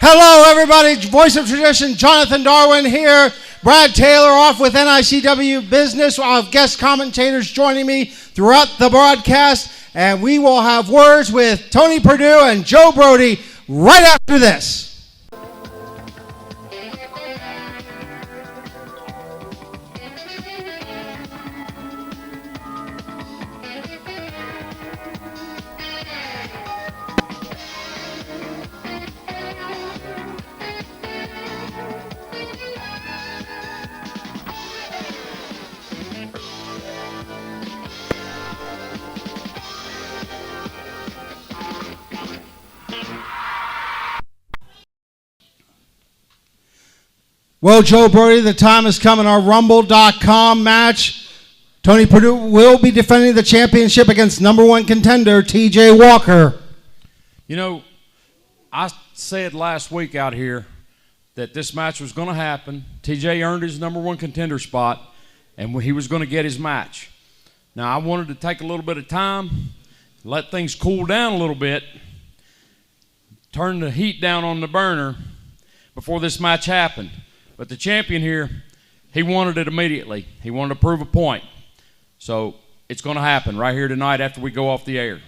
Hello, everybody. Voice of Tradition, Jonathan Darwin here. Brad Taylor off with NICW Business. I'll have guest commentators joining me throughout the broadcast, and we will have words with Tony Perdue and Joe Brody right after this. Well, Joe Brody, the time has come in our Rumble.com match. Tony Perdue will be defending the championship against number one contender, TJ Walker. You know, I said last week out here that this match was going to happen. TJ earned his number one contender spot, and he was going to get his match. Now, I wanted to take a little bit of time, let things cool down a little bit, turn the heat down on the burner before this match happened. But the champion here, he wanted it immediately. He wanted to prove a point. So it's going to happen right here tonight after we go off the air.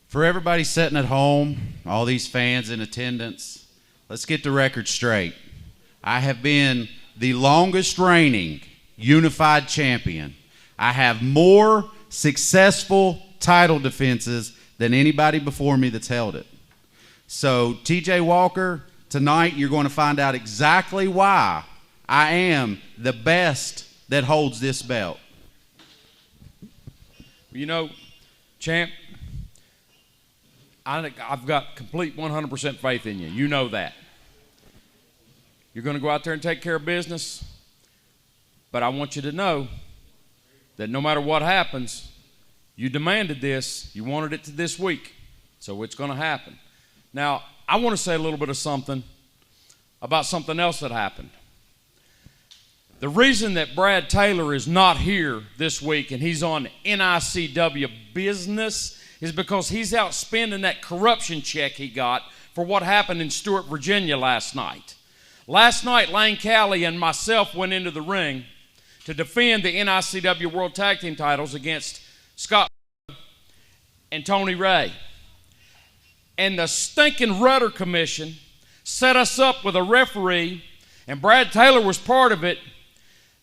For everybody sitting at home, all these fans in attendance, let's get the record straight. I have been the longest reigning unified champion. I have more successful title defenses than anybody before me that's held it. So TJ Walker, tonight you're going to find out exactly why I am the best that holds this belt. You know, champ, I've got complete 100% faith in you. You know that. You're going to go out there and take care of business, but I want you to know that no matter what happens, you demanded this. You wanted it to this week, so it's going to happen. Now, I want to say a little bit of something about something else that happened. The reason that Brad Taylor is not here this week and he's on NICW Business is because he's out spending that corruption check he got for what happened in Stewart, Virginia last night. Last night, Lane Calley and myself went into the ring to defend the NICW World Tag Team titles against Scott and Tony Ray. And the stinking Rudder Commission set us up with a referee, and Brad Taylor was part of it.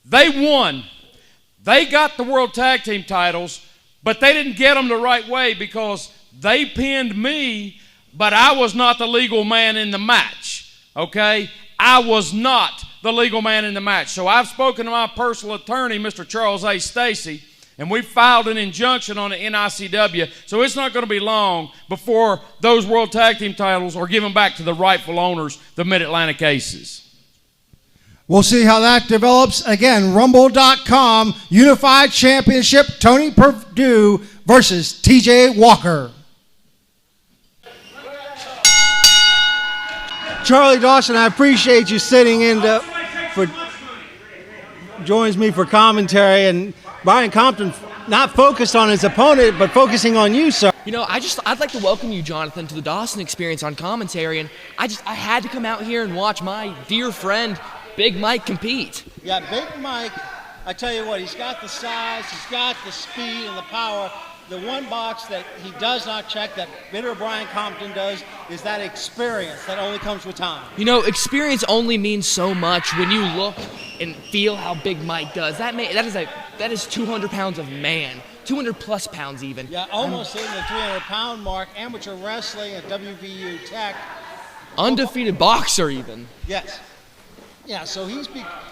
They won. They got the World Tag Team titles, but they didn't get them the right way because they pinned me, but I was not the legal man in the match, okay? I was not the legal man in the match. So I've spoken to my personal attorney, Mr. Charles A. Stacy, and we filed an injunction on the NICW, so it's not going to be long before those World Tag Team titles are given back to the rightful owners, the Mid-Atlantic Aces. We'll see how that develops. Again, Rumble.com, Unified Championship, Tony Perdue versus TJ Walker. Charlie Dawson, I appreciate you sitting in joins me for commentary, and Brian Compton not focused on his opponent, but focusing on you, sir. You know, I'd like to welcome you, Jonathan, to the Dawson Experience on commentary, and I had to come out here and watch my dear friend, Big Mike, compete. Yeah, Big Mike, I tell you what, he's got the size, he's got the speed and the power. The one box that he does not check, that bitter Brian Compton does, is that experience that only comes with time. You know, experience only means so much when you look and feel how Big Mike does. That is 200 pounds of man, 200 plus pounds even. Yeah, almost hitting the 300-pound mark. Amateur wrestling at WVU Tech. Undefeated boxer even. Yes. Yeah, so he's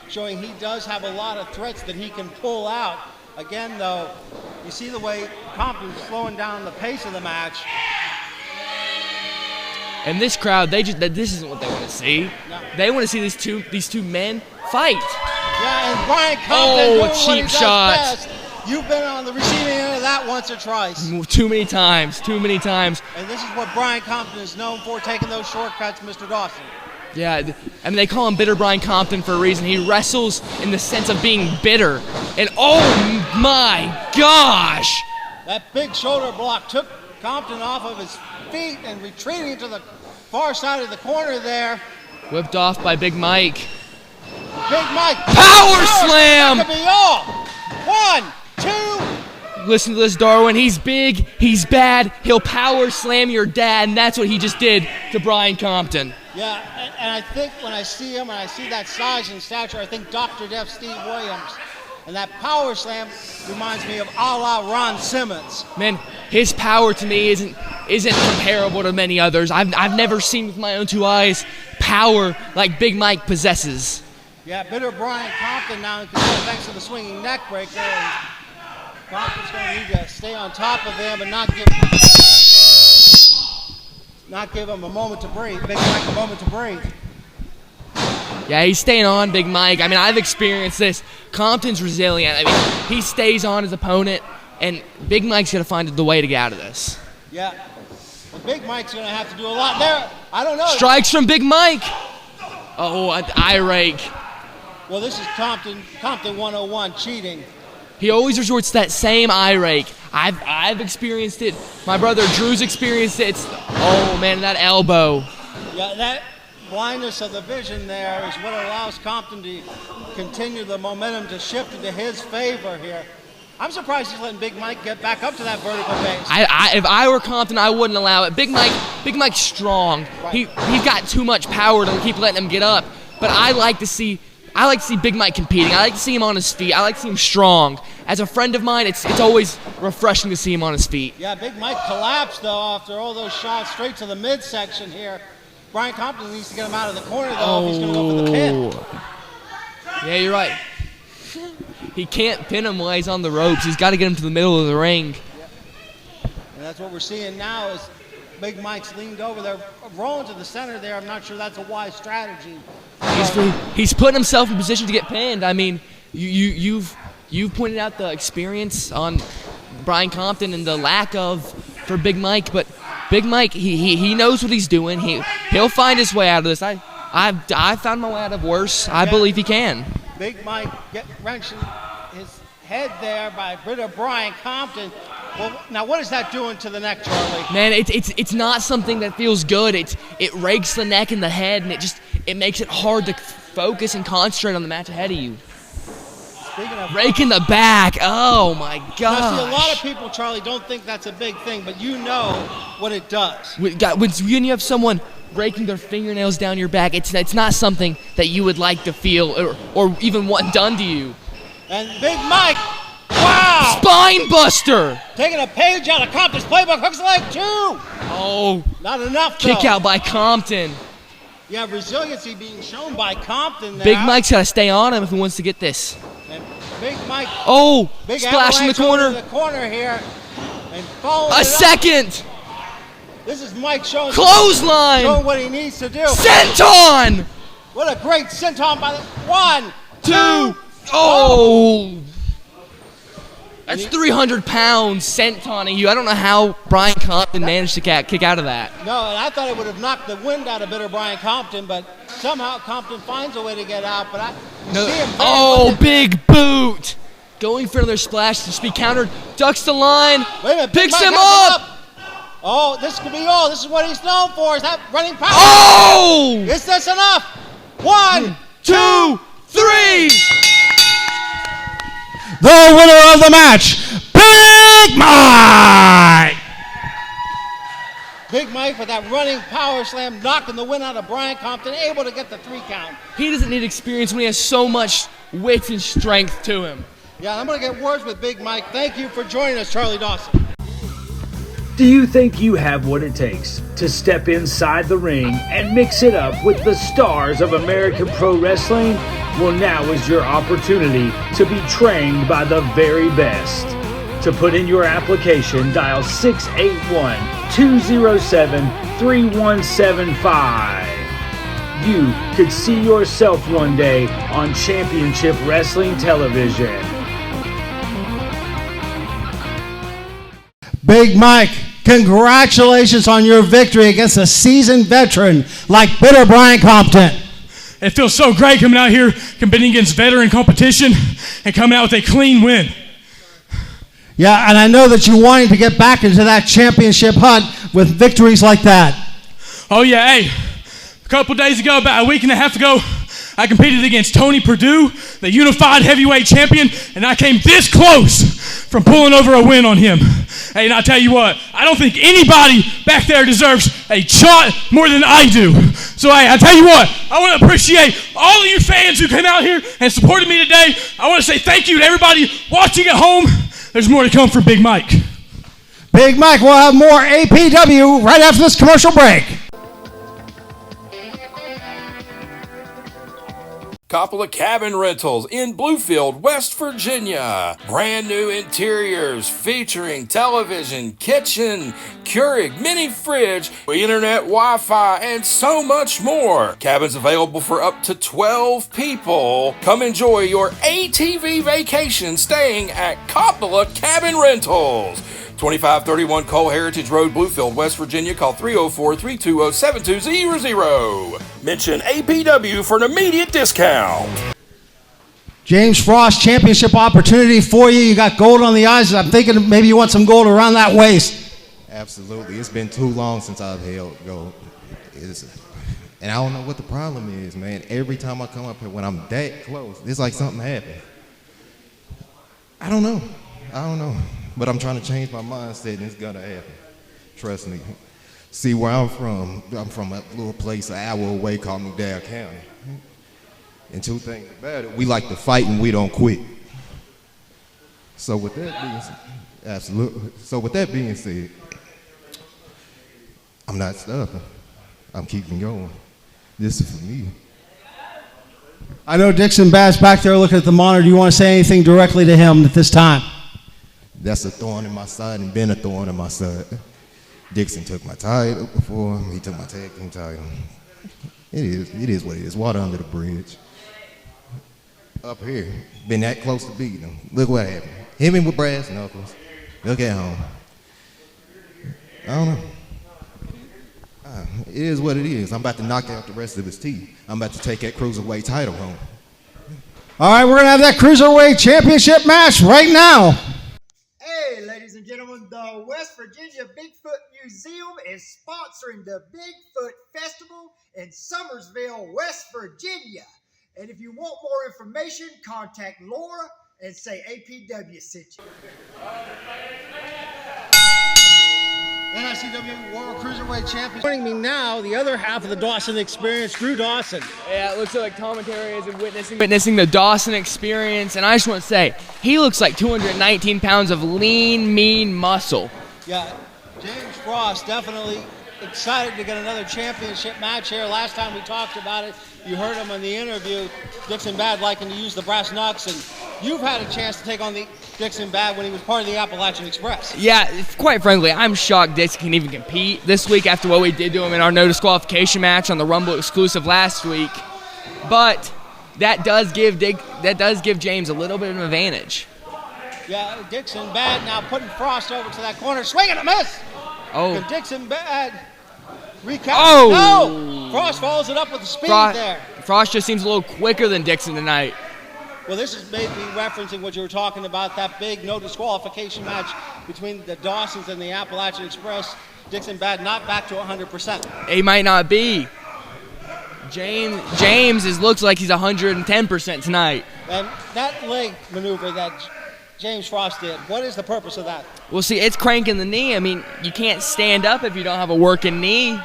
showing he does have a lot of threats that he can pull out. Again, though, you see the way Compton's slowing down the pace of the match. And this crowd, this isn't what they want to see. No. They want to see these two men fight. Yeah, and Brian Compton doing a cheap what he does shot. Best. You've been on the receiving end of that once or twice. Too many times. And this is what Brian Compton is known for, taking those shortcuts, Mr. Dawson. Yeah, I mean, they call him Bitter Brian Compton for a reason. He wrestles in the sense of being bitter. And oh my gosh! That big shoulder block took Compton off of his feet and retreating to the far side of the corner there. Whipped off by Big Mike. Big Mike. Power slam! That could be all. 1, 2. Listen to this, Darwin. He's big, he's bad, he'll power slam your dad, and that's what he just did to Brian Compton. Yeah, and I think when I see him and I see that size and stature, I think Dr. Def Steve Williams. And that power slam reminds me of a la Ron Simmons. Man, his power to me isn't comparable to many others. I've never seen with my own two eyes power like Big Mike possesses. Yeah, bitter Brian Compton now in control thanks to the swinging neck breaker. And Compton's going to need to stay on top of him and not give him a moment to breathe. Big Mike a moment to breathe. Yeah, he's staying on Big Mike. I mean, I've experienced this. Compton's resilient. I mean, he stays on his opponent, and Big Mike's going to find the way to get out of this. Yeah, well, Big Mike's going to have to do a lot there. I don't know. Strikes from Big Mike. Oh, an eye rake. Well, this is Compton 101 cheating. He always resorts to that same eye rake. I've experienced it. My brother Drew's experienced it. Oh, man, that elbow. Yeah, that blindness of the vision there is what allows Compton to continue the momentum to shift into his favor here. I'm surprised he's letting Big Mike get back up to that vertical base. If I were Compton, I wouldn't allow it. Big Mike's strong. Right. He's got too much power to keep letting him get up. But I like to see Big Mike competing. I like to see him on his feet. I like to see him strong. As a friend of mine, it's always refreshing to see him on his feet. Yeah, Big Mike collapsed, though, after all those shots straight to the midsection here. Brian Compton needs to get him out of the corner, though, if he's going to go for the pin. Yeah, you're right. He can't pin him while he's on the ropes. He's got to get him to the middle of the ring. Yeah. And that's what we're seeing now is Big Mike's leaned over there, rolling to the center there. I'm not sure that's a wise strategy. He's putting himself in position to get pinned. I mean, you've pointed out the experience on Brian Compton and the lack of for Big Mike, but Big Mike, he knows what he's doing. He'll find his way out of this. I found my way out of worse. I believe he can. Big Mike wrenching his head there by bitter Brian Compton. Well, now what is that doing to the neck, Charlie? Man, it's not something that feels good. It rakes the neck and the head, and it makes it hard to focus and concentrate on the match ahead of you. Speaking of raking the back, oh my gosh. Now, see, a lot of people, Charlie, don't think that's a big thing, but you know what it does. When you have someone raking their fingernails down your back, it's not something that you would like to feel or even want done to you. And Big Mike, wow! Spine buster! Taking a page out of Compton's playbook, hooks leg two! Oh. Not enough, though. Kick out by Compton. Yeah, resiliency being shown by Compton there. Big Mike's got to stay on him if he wants to get this. And Big Mike. Oh, big splash in the corner. The corner here. And following a second. This is Mike showing what he needs to do. Senton! What a great senton by the 1, 2. Oh! That's 300 pounds sentoning you. I don't know how Brian Compton managed to kick out of that. No, and I thought it would have knocked the wind out of bitter Brian Compton, but somehow Compton finds a way to get out. But see him. Big boot! Going for another splash to be countered. Ducks the line. Wait a minute, picks him up. Oh, this could be all. This is what he's known for. Is that running power? Oh! Is this enough? 1, 2, 3. The winner of the match, Big Mike! Big Mike with that running power slam, knocking the wind out of Brian Compton, able to get the 3 count. He doesn't need experience when he has so much wit and strength to him. Yeah, I'm going to get words with Big Mike. Thank you for joining us, Charlie Dawson. Do you think you have what it takes to step inside the ring and mix it up with the stars of American Pro Wrestling? Well, now is your opportunity to be trained by the very best. To put in your application, dial 681-207-3175. You could see yourself one day on Championship Wrestling Television. Big Mike, congratulations on your victory against a seasoned veteran like bitter Brian Compton. It feels so great coming out here, competing against veteran competition, and coming out with a clean win. Yeah, and I know that you're wanting to get back into that championship hunt with victories like that. Oh, yeah. Hey, a couple days ago, about a week and a half ago, I competed against Tony Perdue, the unified heavyweight champion, and I came this close from pulling over a win on him. Hey, and I'll tell you what, I don't think anybody back there deserves a shot more than I do. So, hey, I tell you what, I want to appreciate all of you fans who came out here and supported me today. I want to say thank you to everybody watching at home. There's more to come from Big Mike. Big Mike will have more APW right after this commercial break. Coppola Cabin Rentals in Bluefield, West Virginia. Brand new interiors featuring television, kitchen, Keurig, mini fridge, internet, Wi-Fi, and so much more. Cabins available for up to 12 people. Come enjoy your ATV vacation staying at Coppola Cabin Rentals. 2531 Cole Heritage Road, Bluefield, West Virginia. Call 304-320-7200. Mention APW for an immediate discount. James Frost, championship opportunity for you. You got gold on the eyes. I'm thinking maybe you want some gold around that waist. Absolutely. It's been too long since I've held gold. And I don't know what the problem is, man. Every time I come up here, when I'm that close, it's like something happened. I don't know. But I'm trying to change my mindset, and it's gonna happen. Trust me. See where I'm from a little place an hour away called McDowell County. And two things about it, we like to fight and we don't quit. So with that being said, absolutely. So with that being said, I'm not stopping. I'm keeping going. This is for me. I know Dixon Bad's back there looking at the monitor. Do you want to say anything directly to him at this time? That's a thorn in my side and been a thorn in my side. Dixon took my title before. He took my tag team title. It is what it is. Water under the bridge. Up here, been that close to beating him. Look what happened. Hit me with brass knuckles. Look at home. I don't know. It is what it is. I'm about to knock out the rest of his teeth. I'm about to take that cruiserweight title home. All right, we're going to have that Cruiserweight Championship match right now. Hey, ladies and gentlemen, the West Virginia Bigfoot Museum is sponsoring the Bigfoot Festival in Summersville, West Virginia. And if you want more information, contact Laura and say APW sent you. NICW World Cruiserweight Champion. Joining me now, the other half of the Dawson Experience, Drew Dawson. Yeah, it looks like commentary is witnessing the Dawson Experience, and I just want to say, he looks like 219 pounds of lean, mean muscle. Yeah, James Frost definitely excited to get another championship match here. Last time we talked about it, you heard him in the interview, Dixon Bad liking to use the brass knucks, and you've had a chance to take on the Dixon Bad when he was part of the Appalachian Express. Yeah, quite frankly, I'm shocked Dixon can even compete this week after what we did to him in our no disqualification match on the Rumble exclusive last week. But that does give James a little bit of an advantage. Yeah, Dixon Bad now putting Frost over to that corner, swing and a miss. Oh. And Dixon Bad recap. Oh. No, Frost follows it up with the speed there. Frost just seems a little quicker than Dixon tonight. Well, this is maybe referencing what you were talking about, that big no disqualification match between the Dawsons and the Appalachian Express. Dixon Bad not back to 100%. He might not be. James looks like he's 110% tonight. And that leg maneuver that James Frost did, what is the purpose of that? Well, see, it's cranking the knee. I mean, you can't stand up if you don't have a working knee.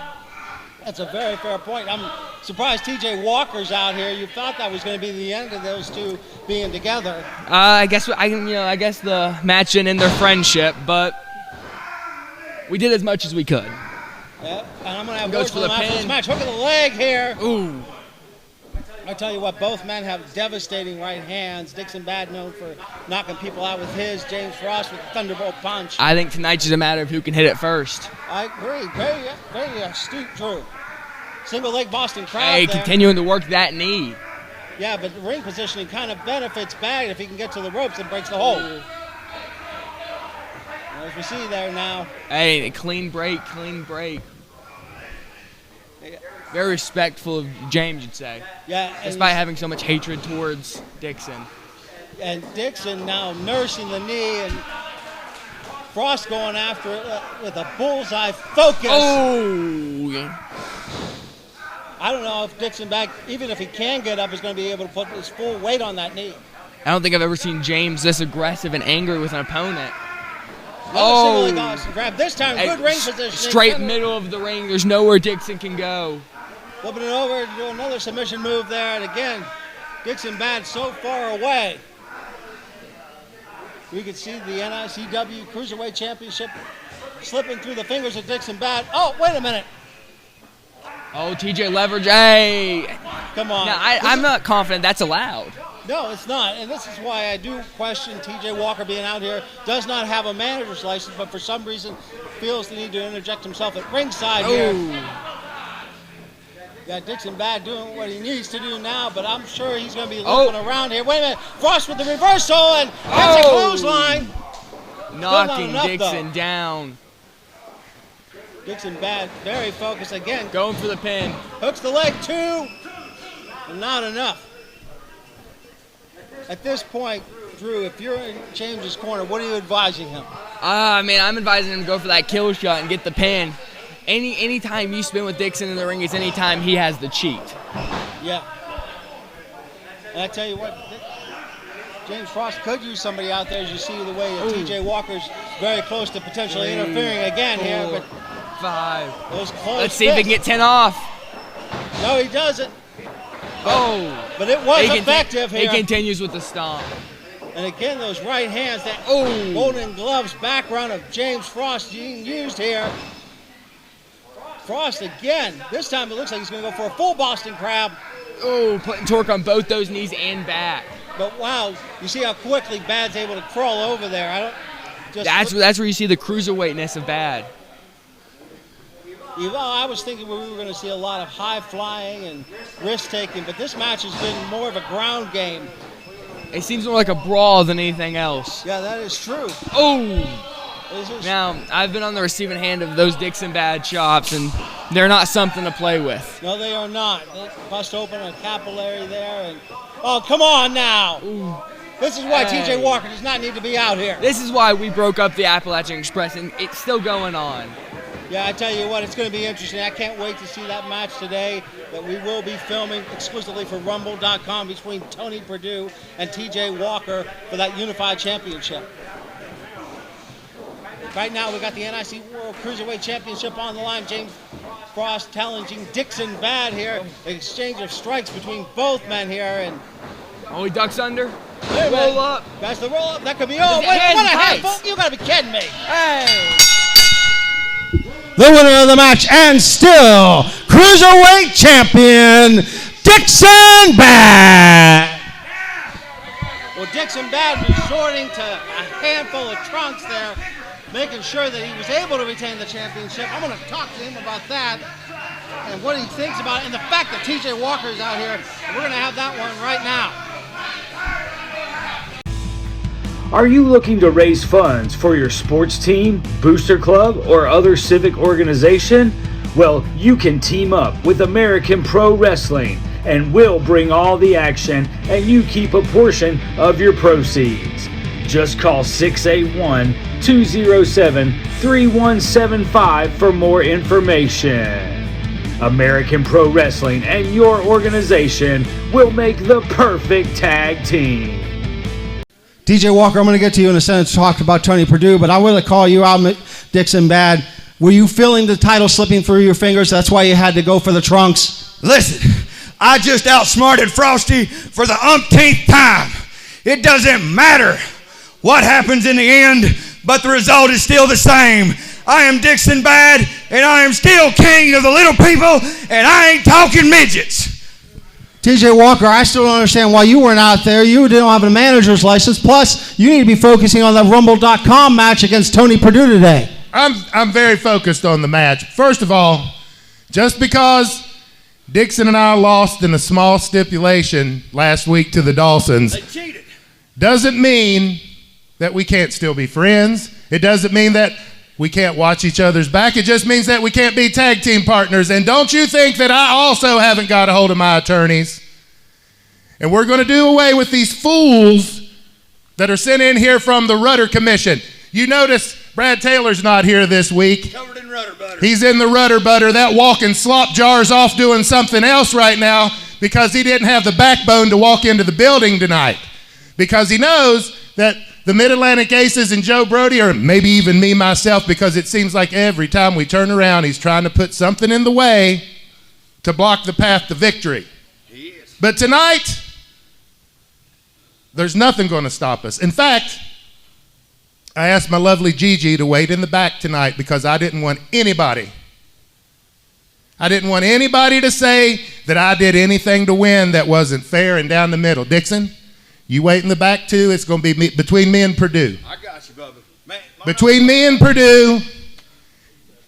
That's a very fair point. I'm surprised TJ Walker's out here. You thought that was going to be the end of those two being together. I guess the match didn't end their friendship, but we did as much as we could. Yeah, and I'm going to have goes for the pin. match. Look at the leg here. Ooh. I tell you what, both men have devastating right hands. Dixon Bad known for knocking people out with his. James Frost with the Thunderbolt punch. I think tonight's just a matter of who can hit it first. I agree. Very, very astute, Drew. Single leg Boston crab. Hey, there. continuing to work that knee. Yeah, but the ring positioning kind of benefits Bad if he can get to the ropes and breaks the hold. As we see there now. Hey, clean break. Very respectful of James, you'd say. Yeah. Despite having so much hatred towards Dixon. And Dixon now nursing the knee, and Frost going after it with a bullseye focus. Oh! I don't know if Dixon back, even if he can get up, is going to be able to put his full weight on that knee. I don't think I've ever seen James this aggressive and angry with an opponent. Another single leg grab. This time, good ring position. Straight middle of the ring. There's nowhere Dixon can go. Flipping it over to do another submission move there. And again, Dixon Bad so far away. We can see the NICW Cruiserweight Championship slipping through the fingers of Dixon Bad. Oh, wait a minute. Oh, TJ leverage. Hey. Come on. Now, I'm not confident that's allowed. No, it's not. And this is why I do question TJ Walker being out here. Does not have a manager's license, but for some reason feels the need to interject himself at ringside here. Got Dixon Bad doing what he needs to do now, but I'm sure he's going to be looking around here. Wait a minute. Frost with the reversal and hits a clothesline. Knocking Dixon down. Dixon Bad, very focused again. Going for the pin. Hooks the leg, 2. And not enough. At this point, Drew, if you're in James's corner, what are you advising him? I'm advising him to go for that kill shot and get the pin. Any time you spin with Dixon in the ring is any time he has the cheat. Yeah. And I tell you what, James Frost could use somebody out there, as you see the way that TJ Walker's very close to potentially interfering again here. But 5. Those close Let's see if he can get 10 off. No, he doesn't. But it was effective here. He continues with the stomp. And again, those right hands, that golden gloves background of James Frost being used here. Frost again. This time it looks like he's going to go for a full Boston Crab. Putting torque on both those knees and back. But wow, you see how quickly Bad's able to crawl over there. That's where you see the cruiserweightness of Bad. I was thinking we were going to see a lot of high flying and risk taking, but this match has been more of a ground game. It seems more like a brawl than anything else. Yeah, that is true. Now, I've been on the receiving hand of those Dixon Bad chops, and they're not something to play with. No, they are not. They bust open a capillary there. And come on now. This is why TJ Walker does not need to be out here. This is why we broke up the Appalachian Express, and it's still going on. Yeah, I tell you what, it's going to be interesting. I can't wait to see that match today that we will be filming exclusively for Rumble.com between Tony Perdue and TJ Walker for that Unified Championship. Right now, we got the NIC World Cruiserweight Championship on the line. James Frost challenging Dixon Bad here. An exchange of strikes between both men here. And he ducks under. Roll up. That's the roll up. That could be all. Wait, what a handful. You got to be kidding me. Hey. The winner of the match and still Cruiserweight Champion, Dixon Bad. Well, Dixon Bad resorting to a handful of trunks there, making sure that he was able to retain the championship. I'm going to talk to him about that and what he thinks about it, and the fact that TJ Walker is out here. We're going to have that one right now. Are you looking to raise funds for your sports team, booster club, or other civic organization? Well, you can team up with American Pro Wrestling and we'll bring all the action and you keep a portion of your proceeds. Just call 681-207-3175 for more information. American Pro Wrestling and your organization will make the perfect tag team. TJ Walker, I'm going to get to you in a sentence, talk about Tony Perdue, but I want to call you out, Dixon Bad. Were you feeling the title slipping through your fingers? That's why you had to go for the trunks? Listen, I just outsmarted Frosty for the umpteenth time. It doesn't matter what happens in the end, but the result is still the same. I am Dixon Bad, and I am still king of the little people, and I ain't talking midgets. TJ Walker, I still don't understand why you weren't out there. You didn't have a manager's license. Plus, you need to be focusing on the Rumble.com match against Tony Perdue today. I'm very focused on the match. First of all, just because Dixon and I lost in a small stipulation last week to the Dawsons, they cheated, doesn't mean that we can't still be friends. It doesn't mean that we can't watch each other's back. It just means that we can't be tag team partners. And don't you think that I also haven't got a hold of my attorneys? And we're going to do away with these fools that are sent in here from the Rudder Commission. You notice Brad Taylor's not here this week. Covered in rudder butter. He's in the rudder butter. That walking slop jar's off doing something else right now because he didn't have the backbone to walk into the building tonight. Because he knows that the Mid-Atlantic Aces and Joe Brody, or maybe even me myself, because it seems like every time we turn around, he's trying to put something in the way to block the path to victory. He is. But tonight, there's nothing going to stop us. In fact, I asked my lovely Gigi to wait in the back tonight because I didn't want anybody to say that I did anything to win that wasn't fair and down the middle. Dixon, you wait in the back too. It's going to be between me and Purdue. I got you, Bubba. Between me and Purdue,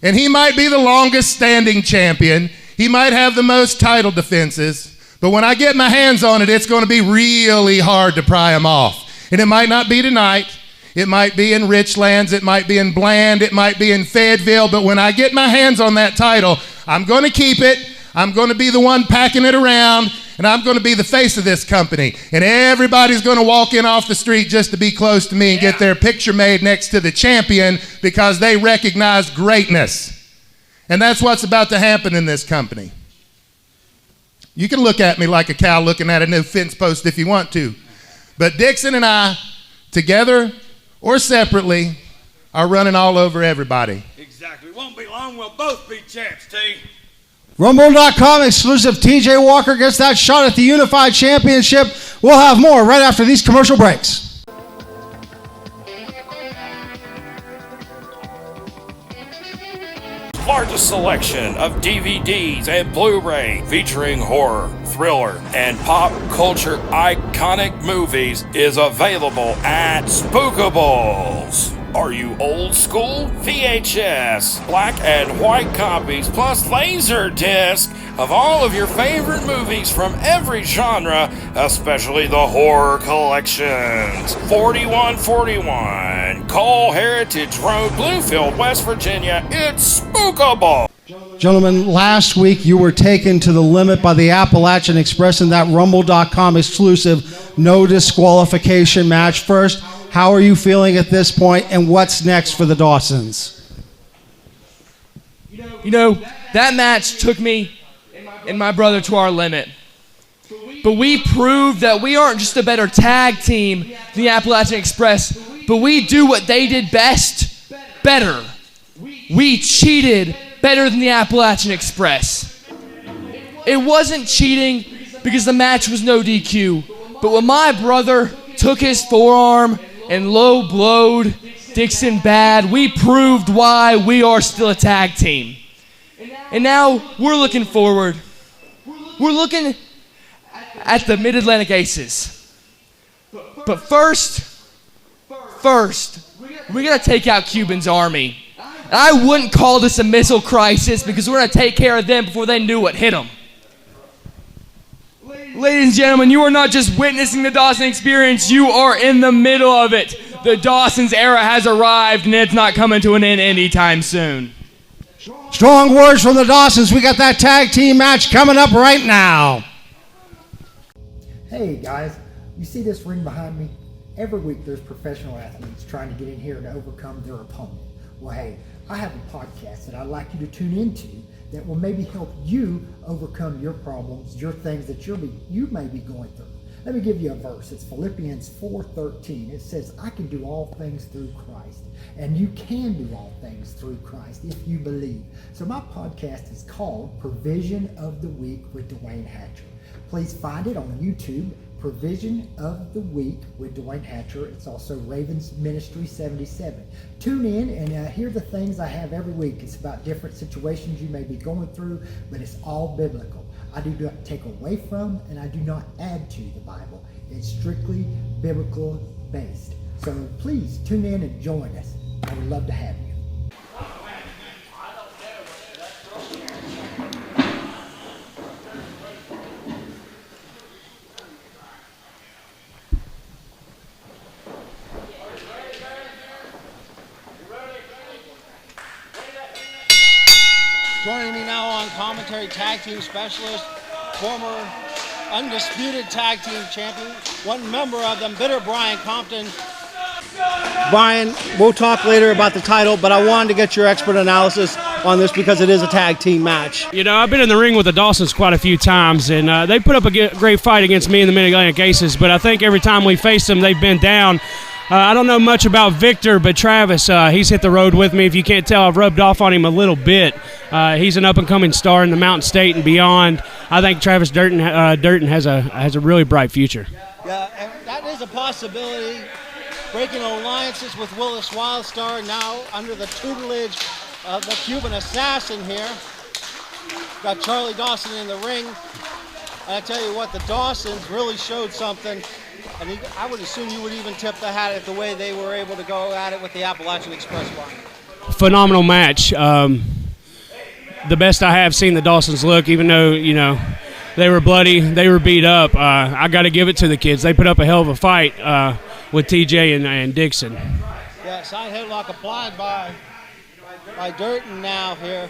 and he might be the longest standing champion. He might have the most title defenses. But when I get my hands on it, it's going to be really hard to pry him off. And it might not be tonight. It might be in Richlands. It might be in Bland. It might be in Fayetteville. But when I get my hands on that title, I'm going to keep it. I'm going to be the one packing it around. And I'm going to be the face of this company. And everybody's going to walk in off the street just to be close to me and get their picture made next to the champion because they recognize greatness. And that's what's about to happen in this company. You can look at me like a cow looking at a new fence post if you want to. But Dixon and I, together or separately, are running all over everybody. Exactly. Won't be long. We'll both be champs, T. Rumble.com exclusive TJ Walker gets that shot at the Unified Championship. We'll have more right after these commercial breaks. Largest selection of DVDs and Blu-ray featuring horror, thriller, and pop culture iconic movies is available at Spookables. Are you old school? VHS, black and white copies, plus laser disc of all of your favorite movies from every genre, especially the horror collections. 4141 Cole Heritage Road, Bluefield, West Virginia. It's Spookable. Gentlemen, last week you were taken to the limit by the Appalachian Express in that Rumble.com exclusive no disqualification match. First, how are you feeling at this point, and what's next for the Dawsons? You know, that match took me and my brother to our limit. But we proved that we aren't just a better tag team than the Appalachian Express, but we do what they did best, better. We cheated better than the Appalachian Express. It wasn't cheating because the match was no DQ, but when my brother took his forearm and low blowed Dixon bad, we proved why we are still a tag team. And now we're looking forward. We're looking at the Mid-Atlantic Aces. But first, we gotta take out Cuban's army. And I wouldn't call this a missile crisis because we're gonna take care of them before they knew what hit them. Ladies and gentlemen, you are not just witnessing the Dawson experience, you are in the middle of it. The Dawson's era has arrived and it's not coming to an end anytime soon. Strong words from the Dawsons. We got that tag team match coming up right now. Hey guys, you see this ring behind me? Every week there's professional athletes trying to get in here to overcome their opponent. Well, hey, I have a podcast that I'd like you to tune into that will maybe help you overcome your problems, your things that you may be going through. Let me give you a verse. It's Philippians 4:13. It says, I can do all things through Christ. And you can do all things through Christ if you believe. So my podcast is called Provision of the Week with Dwayne Hatcher. Please find it on YouTube, Provision of the Week with Dwayne Hatcher. It's also Ravens Ministry 77. Tune in and hear the things I have every week. It's about different situations you may be going through, but it's all biblical. I do not take away from and I do not add to the Bible. It's strictly biblical based. So please tune in and join us. I would love to have you. Joining me now on commentary, tag team specialist, former undisputed tag team champion, one member of them, Bitter Brian Compton. Brian, we'll talk later about the title, but I wanted to get your expert analysis on this because it is a tag team match. You know, I've been in the ring with the Dawsons quite a few times, and they put up a great fight against me and the Mid-Atlantic Aces, but I think every time we faced them, they've been down. I don't know much about Victor, but Travis, he's hit the road with me. If you can't tell, I've rubbed off on him a little bit. He's an up-and-coming star in the Mountain State and beyond. I think Travis Durden has a really bright future. Yeah, and that is a possibility. Breaking alliances with Willis Wildstar, now under the tutelage of the Cuban assassin here. Got Charlie Dawson in the ring. And I tell you what, the Dawsons really showed something. And I would assume you would even tip the hat at the way they were able to go at it with the Appalachian Express line. Phenomenal match. The best I have seen the Dawsons look, even though, you know, they were bloody, they were beat up. I got to give it to the kids. They put up a hell of a fight with TJ and Dixon. Yeah, side headlock applied by Durden now here.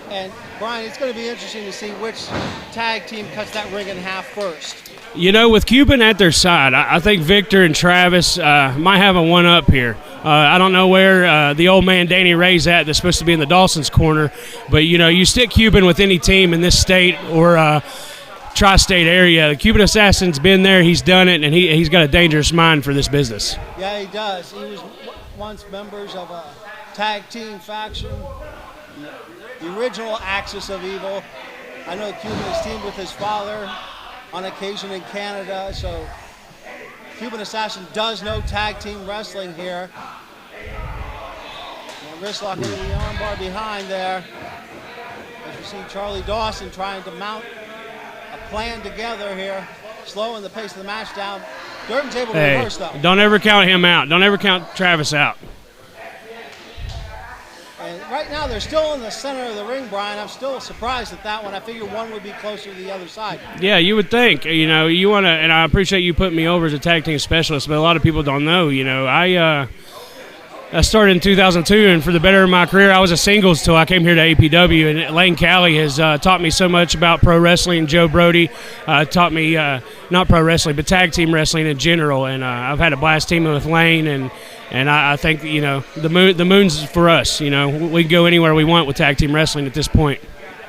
And, Brian, it's going to be interesting to see which tag team cuts that ring in half first. You know, with Cuban at their side, I think Victor and Travis might have a one-up here. I don't know where the old man Danny Ray's at that's supposed to be in the Dawson's corner, but, you know, you stick Cuban with any team in this state or tri-state area. The Cuban Assassin's been there, he's done it, and he's got a dangerous mind for this business. Yeah, he does. He was once members of a tag team faction, the original Axis of Evil. I know Cuban is teamed with his father on occasion in Canada, so Cuban Assassin does know tag team wrestling here. And wrist lock into the armbar behind there. As you see Charlie Dawson trying to mount a plan together here, slowing the pace of the match down. Durden's able to reverse though. Don't ever count him out. Don't ever count Travis out. And right now they're still in the center of the ring, Brian. I'm still surprised at that one. I figured one would be closer to the other side. Yeah, you would think. You know, you want to, and I appreciate you putting me over as a tag team specialist, but a lot of people don't know. You know, I started in 2002, and for the better of my career, I was a singles till I came here to APW. And Lane Calley has taught me so much about pro wrestling. Joe Brody taught me not pro wrestling, but tag team wrestling in general. And I've had a blast teaming with Lane, and I think, you know, the moon's for us. You know, we can go anywhere we want with tag team wrestling at this point.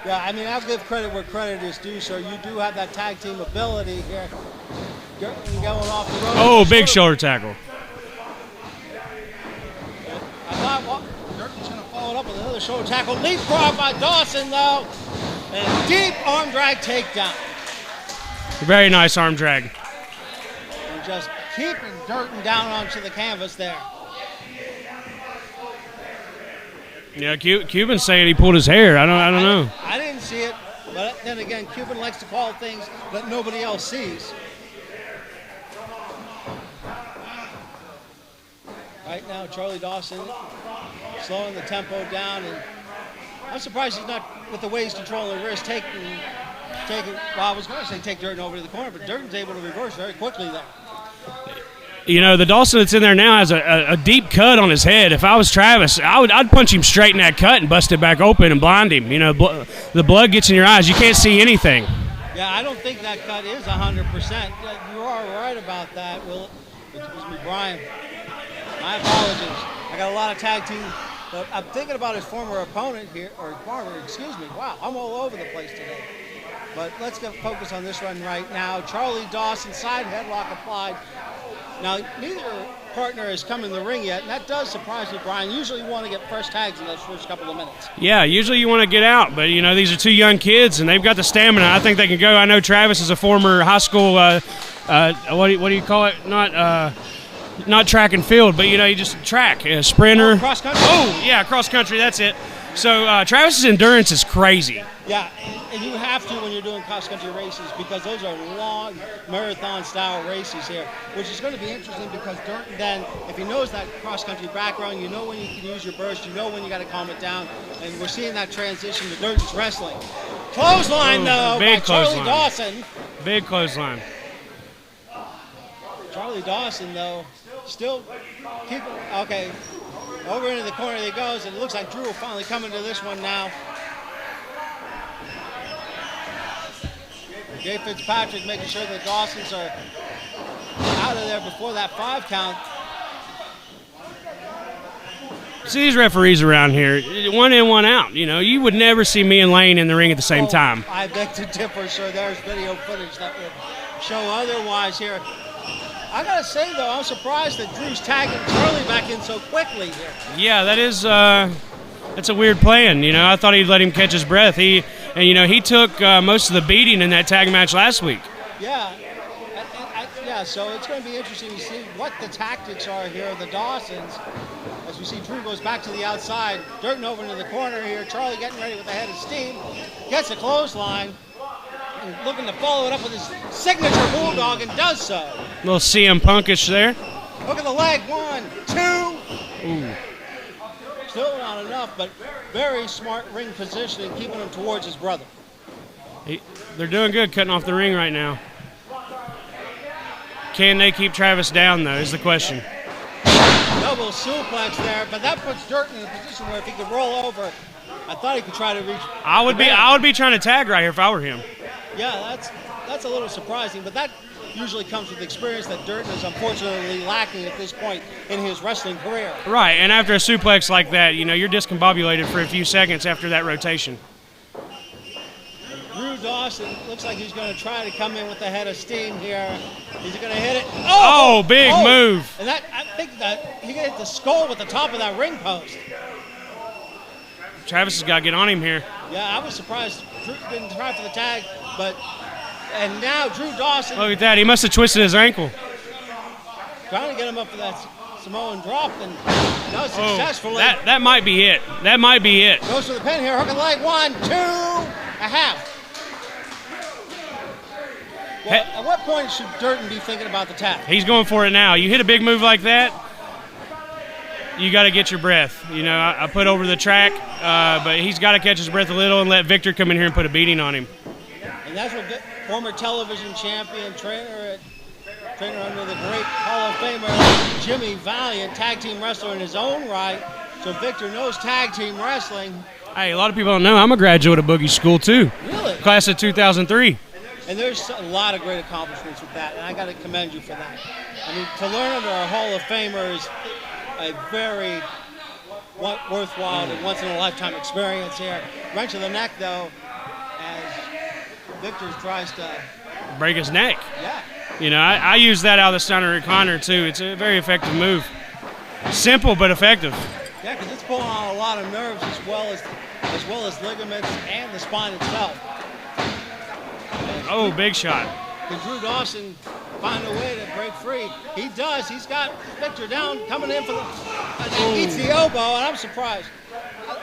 Yeah, I mean, I'll give credit where credit is due, so you do have that tag team ability here. Going off the road. Oh, big shoulder tackle. I thought Durden's going to follow it up with another shoulder tackle. Leapfrog by Dawson, though. And deep arm drag takedown. Very nice arm drag. And just keeping Durden down onto the canvas there. Yeah, Cuban's saying he pulled his hair. I don't know. I didn't see it, but then again, Cuban likes to call things that nobody else sees. Right now, Charlie Dawson slowing the tempo down, and I'm surprised he's not, with the way he's controlling the wrist, taking. Well, I was going to say take Durden over to the corner, but Durden's able to reverse very quickly there. You know, the Dawson that's in there now has a deep cut on his head. If I was Travis, I'd punch him straight in that cut and bust it back open and blind him. You know, the blood gets in your eyes. You can't see anything. Yeah, I don't think that cut is 100%. You are right about that, Brian. My apologies. I got a lot of tag team, but I'm thinking about his former opponent here, Wow, I'm all over the place today. But let's get focused on this one right now. Charlie Dawson, side headlock applied. Now, neither partner has come in the ring yet, and that does surprise me, Brian. Usually you want to get fresh tags in those first couple of minutes. Yeah, usually you want to get out, but, you know, these are two young kids, and they've got the stamina. I think they can go. I know Travis is a former high school, what do you call it? Not track and field, but, you know, you just track, a sprinter. Cross country. Oh, yeah, cross country, that's it. So Travis's endurance is crazy. Yeah, and you have to when you're doing cross-country races because those are long marathon-style races here, which is going to be interesting because Durden then, if he knows that cross-country background, you know when you can use your burst, you know when you got to calm it down, and we're seeing that transition to Durden's wrestling. Clothesline, though, by Charlie Dawson. Big clothesline. Charlie Dawson, though, still keeping, okay, over into the corner he goes, and it looks like Drew will finally come into this one now. Jay Fitzpatrick making sure the Dawsons are out of there before that 5 count. See these referees around here, one in, one out. You know, you would never see me and Lane in the ring at the same time. I beg to differ, sir. There's video footage that would show otherwise here. I gotta say though, I'm surprised that Drew's tagging Charlie back in so quickly here. Yeah, that's a weird plan. You know, I thought he'd let him catch his breath. He took most of the beating in that tag match last week. Yeah. Yeah, so it's going to be interesting to see what the tactics are here of the Dawsons. As we see Drew goes back to the outside, Durden over into the corner here. Charlie getting ready with a head of steam. Gets a clothesline. And looking to follow it up with his signature bulldog and does so. A little CM Punkish there. Look at the leg. 1, 2. Ooh. Still not enough, but very smart ring positioning, keeping him towards his brother. They're doing good cutting off the ring right now. Can they keep Travis down, though, is the question. Double suplex there, but that puts Durden in a position where if he could roll over, I thought he could try to reach. I would be trying to tag right here if I were him. Yeah, that's a little surprising, but that usually comes with experience that Durden is unfortunately lacking at this point in his wrestling career. Right, and after a suplex like that, you know, you're discombobulated for a few seconds after that rotation. Drew Dawson looks like he's going to try to come in with the head of steam here. He's going to hit it. Oh, big move. And I think that he hit the skull with the top of that ring post. Travis has got to get on him here. Yeah, I was surprised Drew didn't try for the tag, and now Drew Dawson. Look at that. He must have twisted his ankle. Trying to get him up for that Samoan drop, and no, successfully. That might be it. That might be it. Goes for the pin here. Hook and leg. 1, 2, a half. Well, at what point should Durden be thinking about the tap? He's going for it now. You hit a big move like that, you got to get your breath. You know, I put over the track, but he's got to catch his breath a little and let Victor come in here and put a beating on him. And that's what former television champion, trainer under the great Hall of Famer Jimmy Valiant, tag team wrestler in his own right. So Victor knows tag team wrestling. Hey, a lot of people don't know I'm a graduate of Boogie School too. Really? Class of 2003. And there's a lot of great accomplishments with that, and I got to commend you for that. I mean, to learn under a Hall of Famer is a very worthwhile and once-in-a-lifetime experience here. Wrench of the neck, though, as Victor tries to break his neck. Yeah. You know, I use that out of the Steiner recliner too. It's a very effective move. Simple but effective. Yeah, because it's pulling on a lot of nerves as well as ligaments and the spine itself. Oh, big shot. Can Drew Dawson find a way to break free? He does. He's got Victor down, coming in for he eats the elbow, and I'm surprised.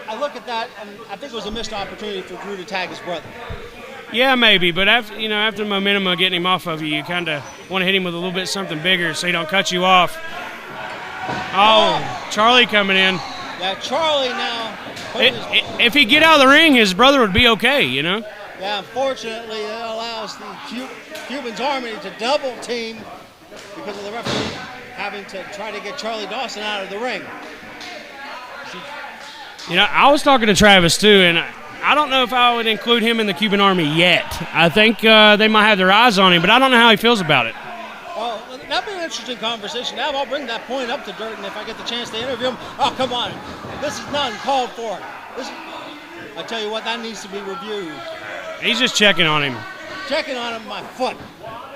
I look at that, and I think it was a missed opportunity for Drew to tag his brother. Yeah, maybe, but after the momentum of getting him off of you kind of want to hit him with a little bit something bigger so he don't cut you off. Oh, Charlie coming in. Yeah, Charlie now. If he get out of the ring, his brother would be okay, you know? Yeah, unfortunately, that allows the Cuban's Army to double team because of the referee having to try to get Charlie Dawson out of the ring. You know, I was talking to Travis too, and I don't know if I would include him in the Cuban Army yet. I think they might have their eyes on him, but I don't know how he feels about it. Well, that'd be an interesting conversation. Now I'll bring that point up to Durden if I get the chance to interview him. Oh, come on. This is not called for. I tell you what, that needs to be reviewed. He's just checking on him. Checking on him, my foot.